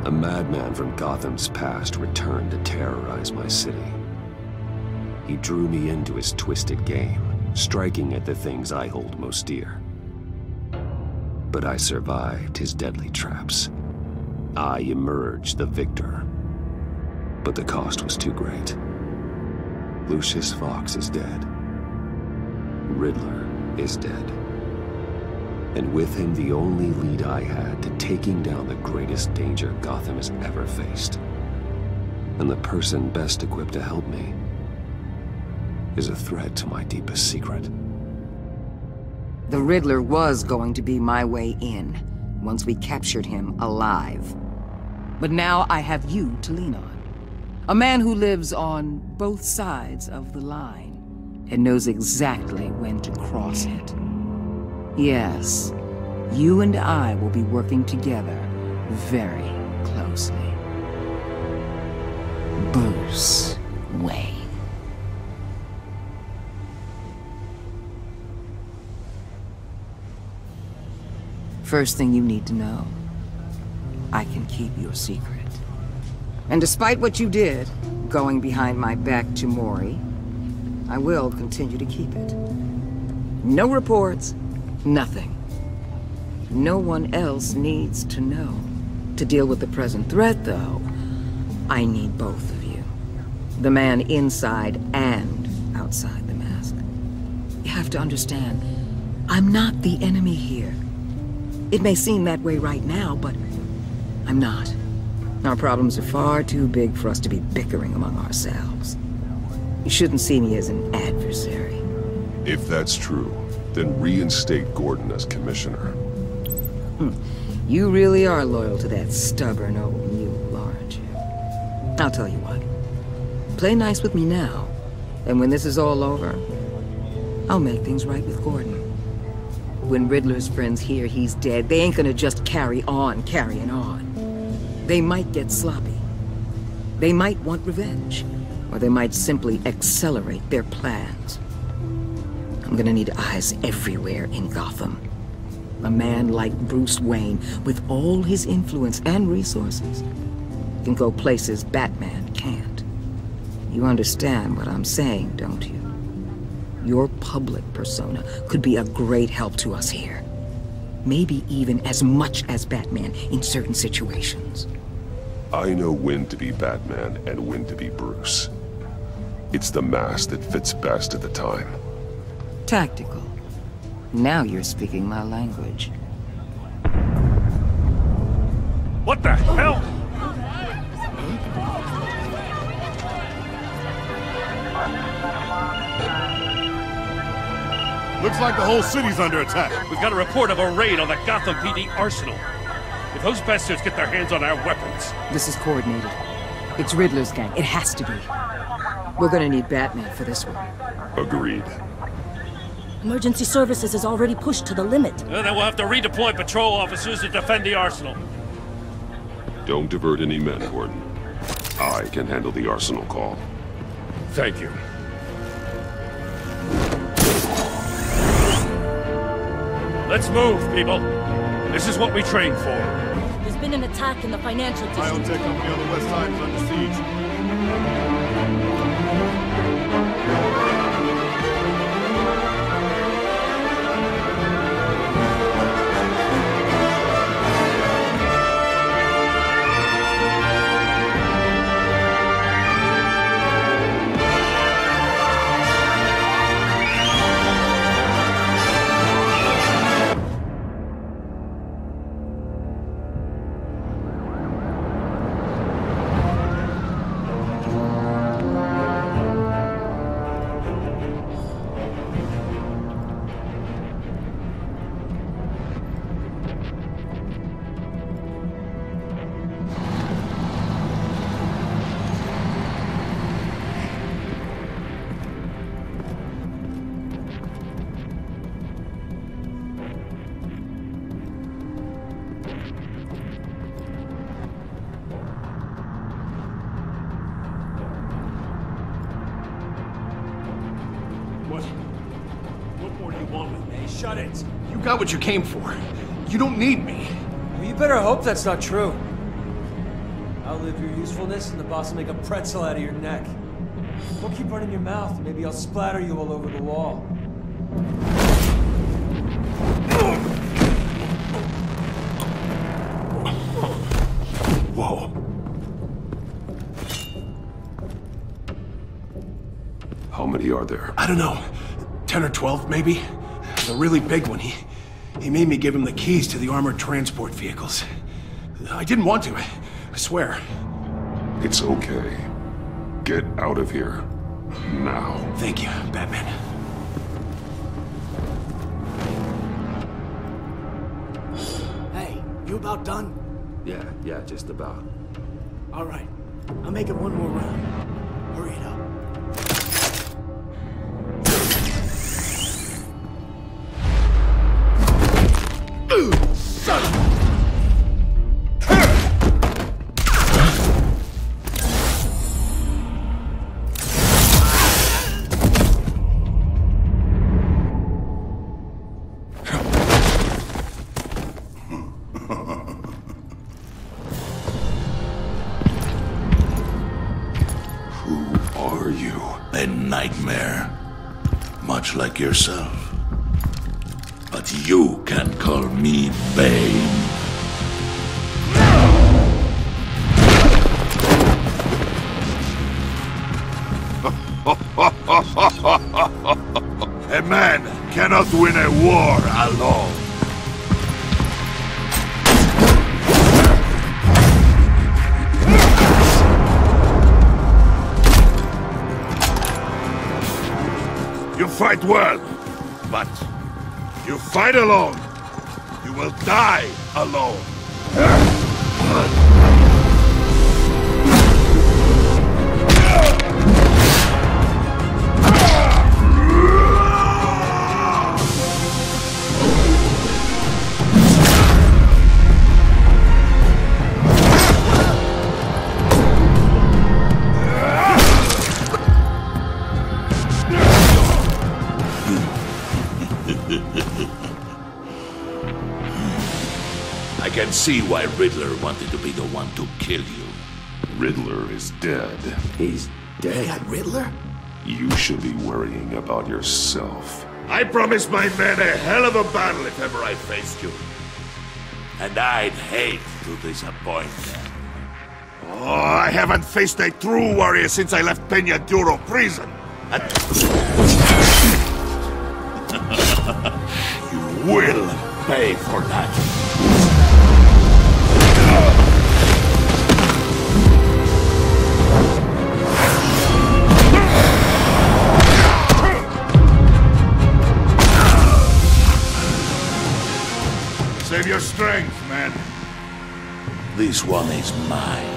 A madman from Gotham's past returned to terrorize my city. He drew me into his twisted game, striking at the things I hold most dear. But I survived his deadly traps. I emerged the victor. But the cost was too great. Lucius Fox is dead. Riddler is dead. And with him, the only lead I had to taking down the greatest danger Gotham has ever faced. And the person best equipped to help me is a threat to my deepest secret. The Riddler was going to be my way in, once we captured him alive. But now I have you to lean on. A man who lives on both sides of the line, and knows exactly when to cross it. Yes, you and I will be working together very closely. Bruce Wayne. First thing you need to know, I can keep your secret. And despite what you did, going behind my back to Mori, I will continue to keep it. No reports, nothing. No one else needs to know. To deal with the present threat, though, I need both of you. The man inside and outside the mask. You have to understand, I'm not the enemy here. It may seem that way right now, but I'm not. Our problems are far too big for us to be bickering among ourselves. You shouldn't see me as an adversary. If that's true, then reinstate Gordon as commissioner. You really are loyal to that stubborn old mule, aren't you? I'll tell you what. Play nice with me now, and when this is all over, I'll make things right with Gordon. When Riddler's friends hear he's dead, they ain't gonna just carry on carrying on. They might get sloppy. They might want revenge. Or they might simply accelerate their plans. I'm gonna need eyes everywhere in Gotham. A man like Bruce Wayne, with all his influence and resources, can go places Batman can't. You understand what I'm saying, don't you? Your public persona could be a great help to us here. Maybe even as much as Batman in certain situations. I know when to be Batman and when to be Bruce. It's the mask that fits best at the time. Tactical. Now you're speaking my language. What the hell? Looks like the whole city's under attack. We've got a report of a raid on the Gotham PD arsenal. If those bastards get their hands on our weapons... This is coordinated. It's Riddler's gang. It has to be. We're gonna need Batman for this one. Agreed. Emergency services is already pushed to the limit. Then we'll have to redeploy patrol officers to defend the arsenal. Don't divert any men, Gordon. I can handle the arsenal call. Thank you. Let's move, people. This is what we trained for. There's been an attack in the financial district. Biotech company on the west side is under siege. What more do you want with me? Shut it! You got what you came for. You don't need me. Well, you better hope that's not true. Outlive your usefulness, and the boss will make a pretzel out of your neck. Don't keep running your mouth, and maybe I'll splatter you all over the wall. Whoa. How many are there? I don't know. 10 or 12, maybe? The really big one, he made me give him the keys to the armored transport vehicles. I didn't want to, I swear. It's okay. Get out of here. Now. Thank you, Batman. Hey, you about done? Yeah, just about. All right. I'll make it one more round. Hurry it up. Son of a... A nightmare, much like yourself. But you can call me Bane. A man cannot win a war alone. You fight well, but you fight alone, you will die alone. I can see why Riddler wanted to be the one to kill you. Riddler is dead. He's dead. Riddler? You should be worrying about yourself. I promised my men a hell of a battle if ever I faced you. And I'd hate to disappoint them. Oh, I haven't faced a true warrior since I left Peña Duro prison. You will pay for that. Save your strength, man. This one is mine.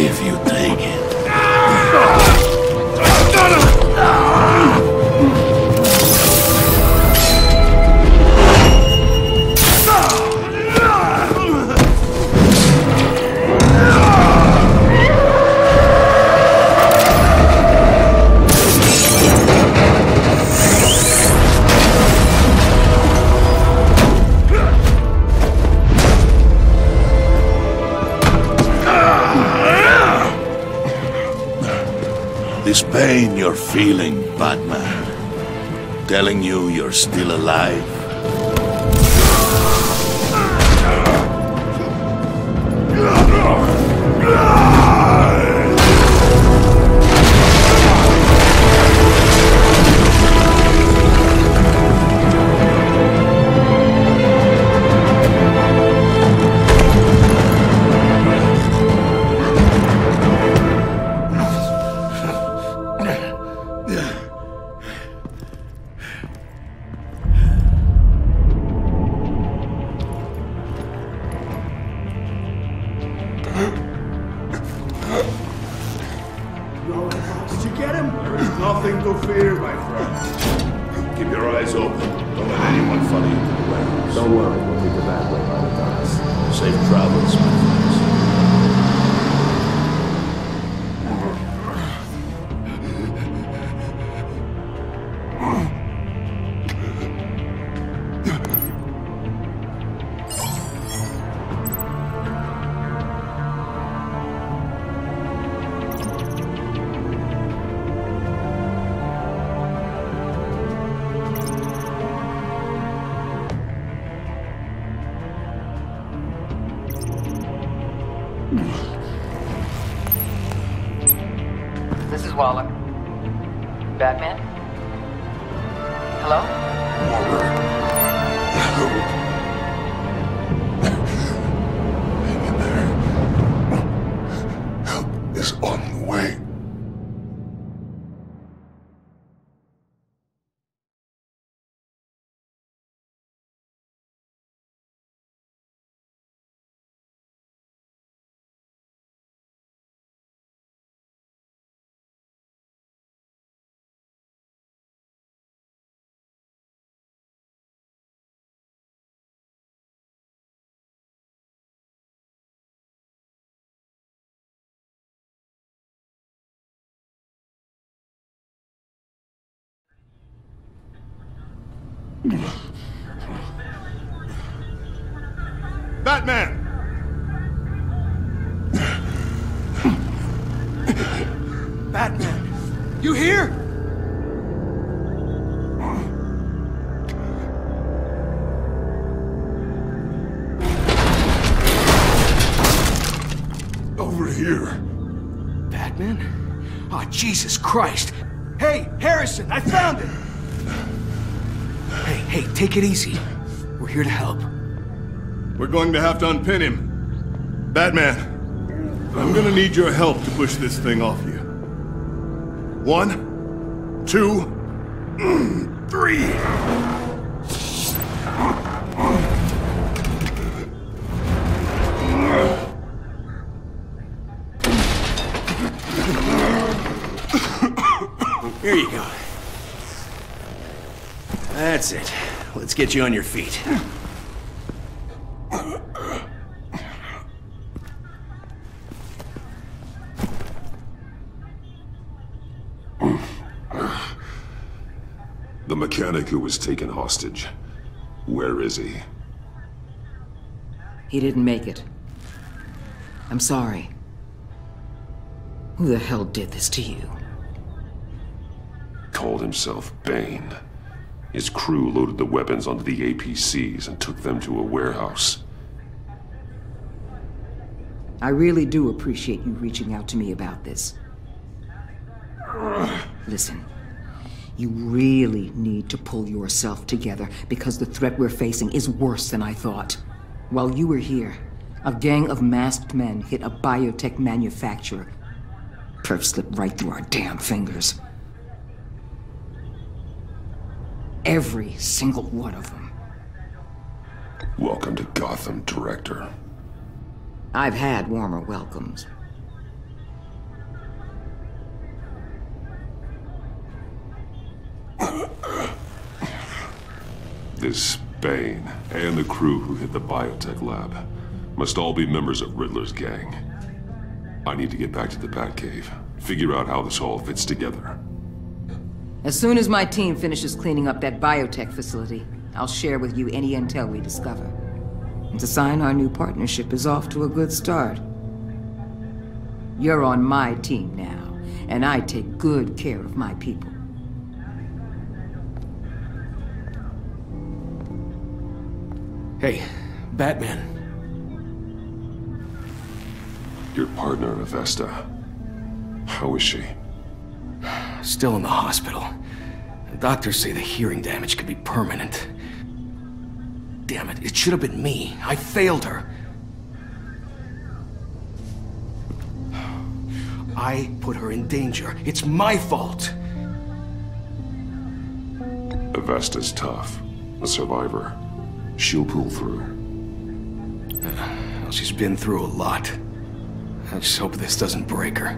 If you take it. This pain you're feeling, Batman, telling you you're still alive? fear, my friend. Keep your eyes open. Don't let anyone follow you to the warehouse. Don't worry, we'll leave the bad way by the docks. Safe travels, my friends. This is Waller. Batman? Hello? Hang in there. Help is on the way. Batman! Batman! You here? Over here. Batman? Oh, Jesus Christ! Hey, Harrison, I found it! Hey, take it easy. We're here to help. We're going to have to unpin him. Batman, I'm gonna need your help to push this thing off you. 1, 2, 3. Here you go. That's it. Let's get you on your feet. The mechanic who was taken hostage. Where is he? He didn't make it. I'm sorry. Who the hell did this to you? Called himself Bane. His crew loaded the weapons onto the APCs and took them to a warehouse. I really do appreciate you reaching out to me about this. Listen, you really need to pull yourself together because the threat we're facing is worse than I thought. While you were here, a gang of masked men hit a biotech manufacturer. Perf slipped right through our damn fingers. Every single one of them. Welcome to Gotham, Director. I've had warmer welcomes. This Bane and the crew who hit the biotech lab must all be members of Riddler's gang. I need to get back to the Batcave, figure out how this all fits together. As soon as my team finishes cleaning up that biotech facility, I'll share with you any intel we discover. It's a sign our new partnership is off to a good start. You're on my team now, and I take good care of my people. Hey, Batman. Your partner, Avesta. How is she? Still in the hospital. The doctors say the hearing damage could be permanent. Damn it, it should have been me. I failed her. I put her in danger. It's my fault. Avesta's tough. A survivor. She'll pull through. Well, she's been through a lot. I just hope this doesn't break her.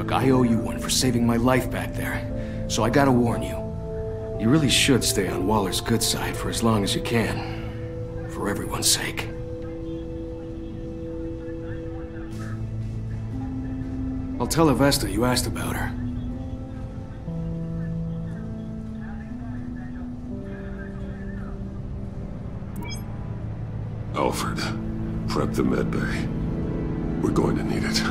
Look, I owe you one for saving my life back there. So I gotta warn you. You really should stay on Waller's good side for as long as you can. For everyone's sake. I'll tell Avesta you asked about her. Alfred, prep the med bay. We're going to need it.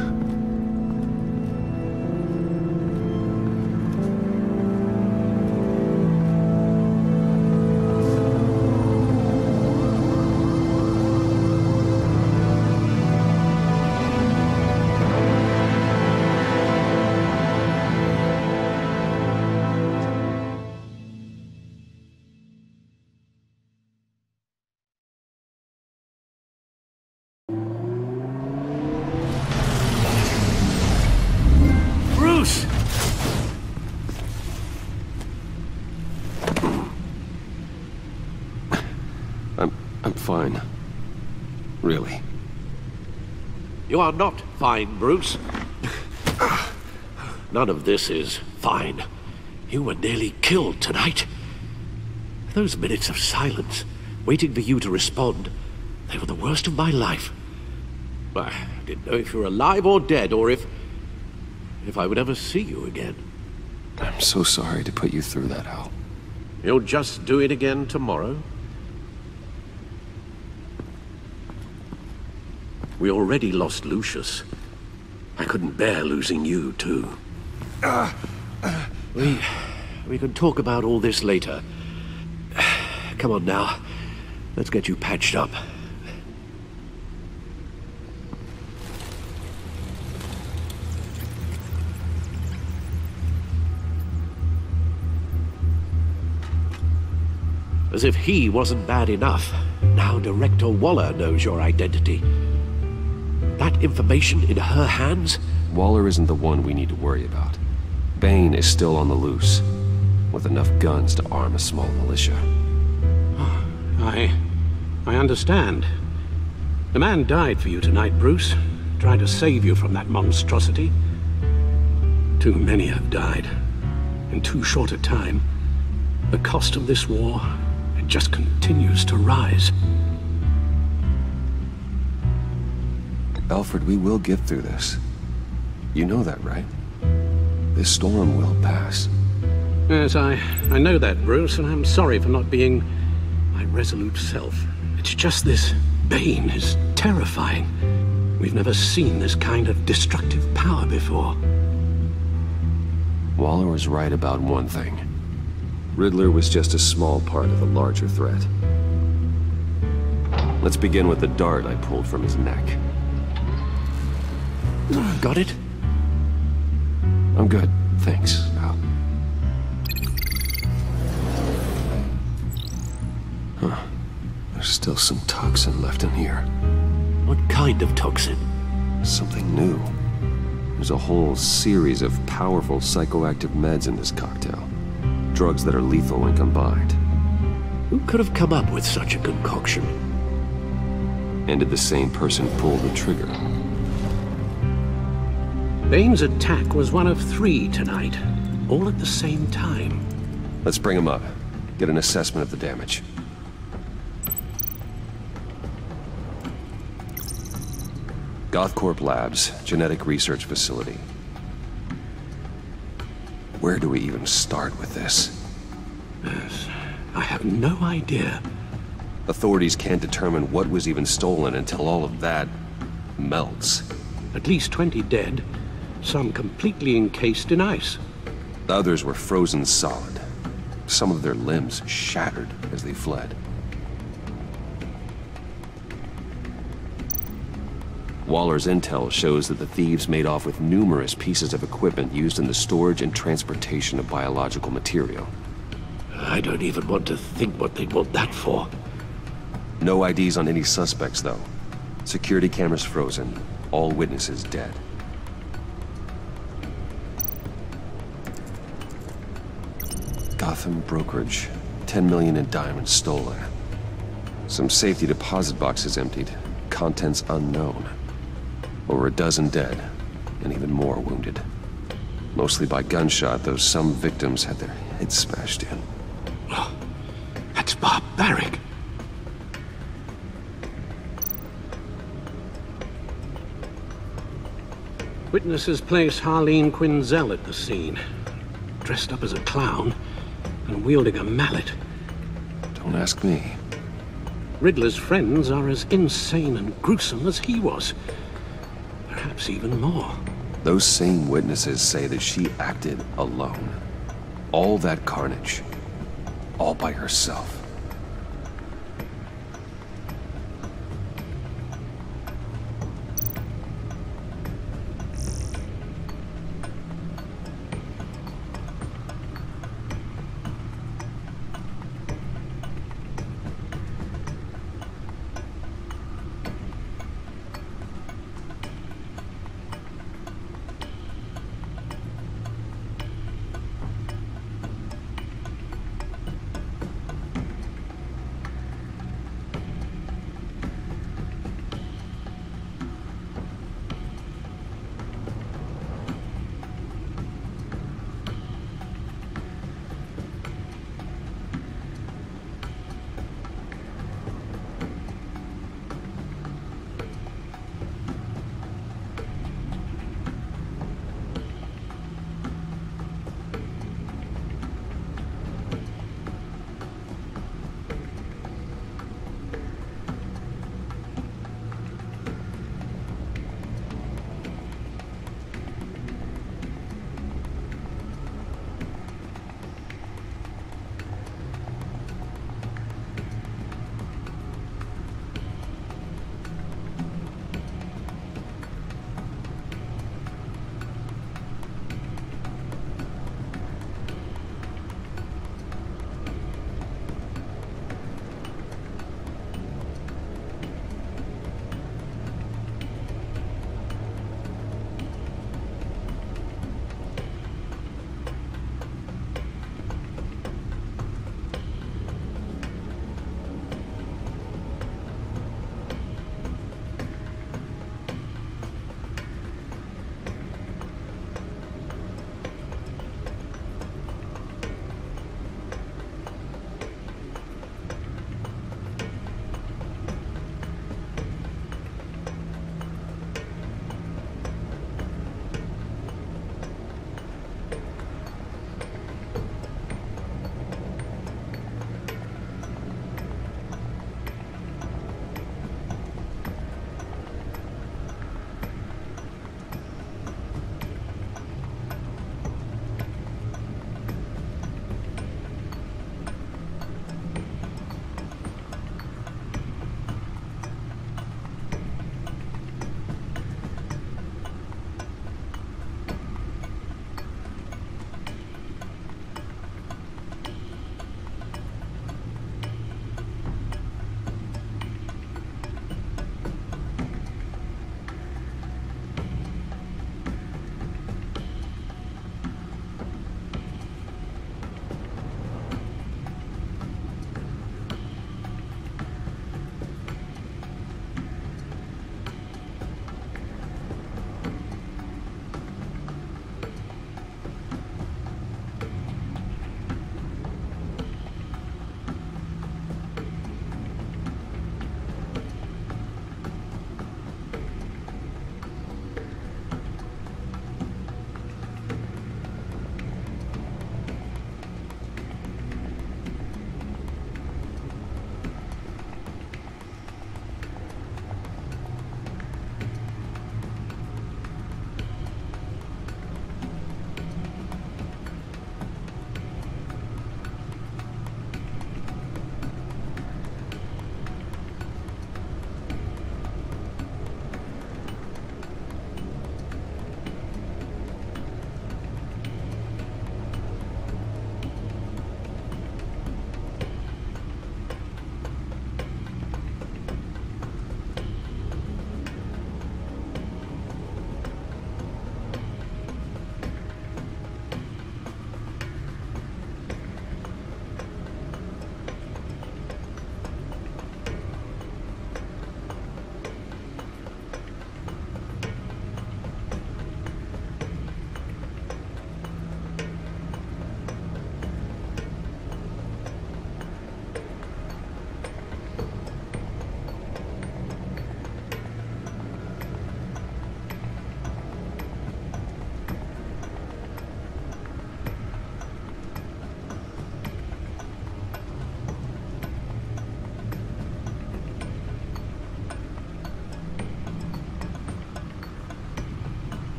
I'm fine. Really. You are not fine, Bruce. None of this is fine. You were nearly killed tonight. Those minutes of silence, waiting for you to respond, they were the worst of my life. I didn't know if you were alive or dead, or if I would ever see you again. I'm so sorry to put you through that, Al. You'll just do it again tomorrow? We already lost Lucius. I couldn't bear losing you, too. We can talk about all this later. Come on now. Let's get you patched up. As if he wasn't bad enough, now Director Waller knows your identity. That information in her hands? Waller isn't the one we need to worry about. Bane is still on the loose, with enough guns to arm a small militia. Oh, I understand. The man died for you tonight, Bruce. Tried to save you from that monstrosity. Too many have died. In too short a time. The cost of this war, it just continues to rise. Alfred, we will get through this. You know that, right? This storm will pass. Yes, I know that, Bruce, and I'm sorry for not being my resolute self. It's just this Bane is terrifying. We've never seen this kind of destructive power before. Waller was right about one thing. Riddler was just a small part of a larger threat. Let's begin with the dart I pulled from his neck. Got it? I'm good, thanks, Al. Huh. There's still some toxin left in here. What kind of toxin? Something new. There's a whole series of powerful psychoactive meds in this cocktail. Drugs that are lethal when combined. Who could have come up with such a concoction? And did the same person pull the trigger? Bane's attack was one of 3 tonight, all at the same time. Let's bring him up. Get an assessment of the damage. Gothcorp Labs, genetic research facility. Where do we even start with this? Yes, I have no idea. Authorities can't determine what was even stolen until all of that melts. At least 20 dead, some completely encased in ice. Others were frozen solid. Some of their limbs shattered as they fled. Waller's intel shows that the thieves made off with numerous pieces of equipment used in the storage and transportation of biological material. I don't even want to think what they'd want that for. No IDs on any suspects, though. Security cameras frozen. All witnesses dead. Gotham brokerage. 10 million in diamonds stolen. Some safety deposit boxes emptied. Contents unknown. Over a dozen dead, and even more wounded. Mostly by gunshot, though some victims had their heads smashed in. Oh, that's barbaric. Witnesses place Harleen Quinzel at the scene, dressed up as a clown and wielding a mallet. Don't ask me. Riddler's friends are as insane and gruesome as he was. Perhaps even more. Those same witnesses say that she acted alone. All that carnage. All by herself.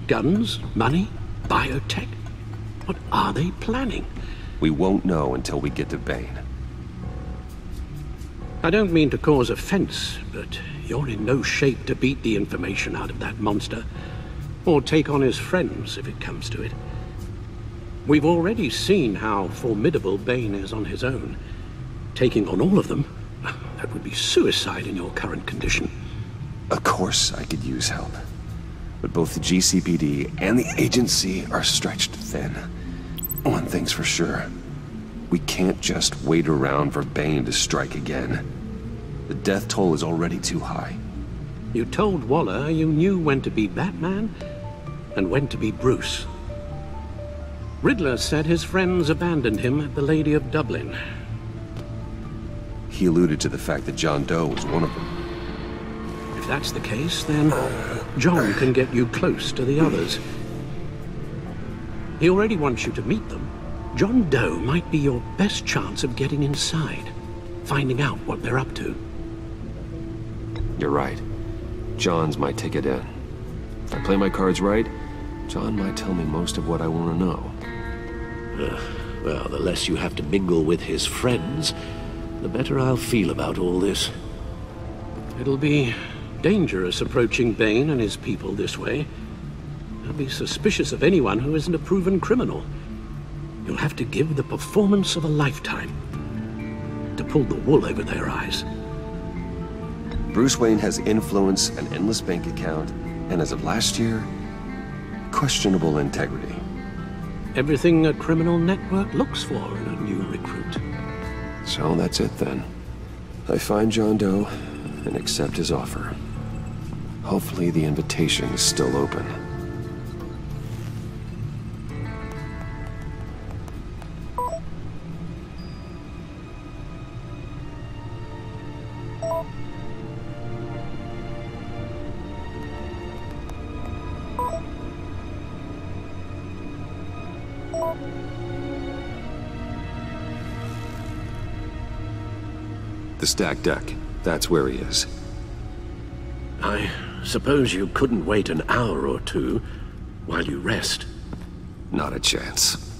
Guns? Money? Biotech? What are they planning? We won't know until we get to Bane. I don't mean to cause offense, but you're in no shape to beat the information out of that monster, or take on his friends if it comes to it. We've already seen how formidable Bane is on his own. Taking on all of them, that would be suicide in your current condition. Of course I could use help. But both the GCPD and the agency are stretched thin. One thing's for sure. We can't just wait around for Bane to strike again. The death toll is already too high. You told Waller you knew when to be Batman and when to be Bruce. Riddler said his friends abandoned him at the Lady of Dublin. He alluded to the fact that John Doe was one of them. If that's the case, then John can get you close to the others. He already wants you to meet them. John Doe might be your best chance of getting inside, finding out what they're up to. You're right. John's my ticket in. If I play my cards right, John might tell me most of what I want to know. Well, the less you have to mingle with his friends, the better I'll feel about all this. It'll be dangerous approaching Bane and his people this way. I'll be suspicious of anyone who isn't a proven criminal. You'll have to give the performance of a lifetime to pull the wool over their eyes. Bruce Wayne has influence, an endless bank account, and as of last year, questionable integrity. Everything a criminal network looks for in a new recruit. So that's it then. I find John Doe and accept his offer. Hopefully the invitation is still open. The stacked deck. That's where he is. I suppose you couldn't wait an hour or two while you rest? Not a chance.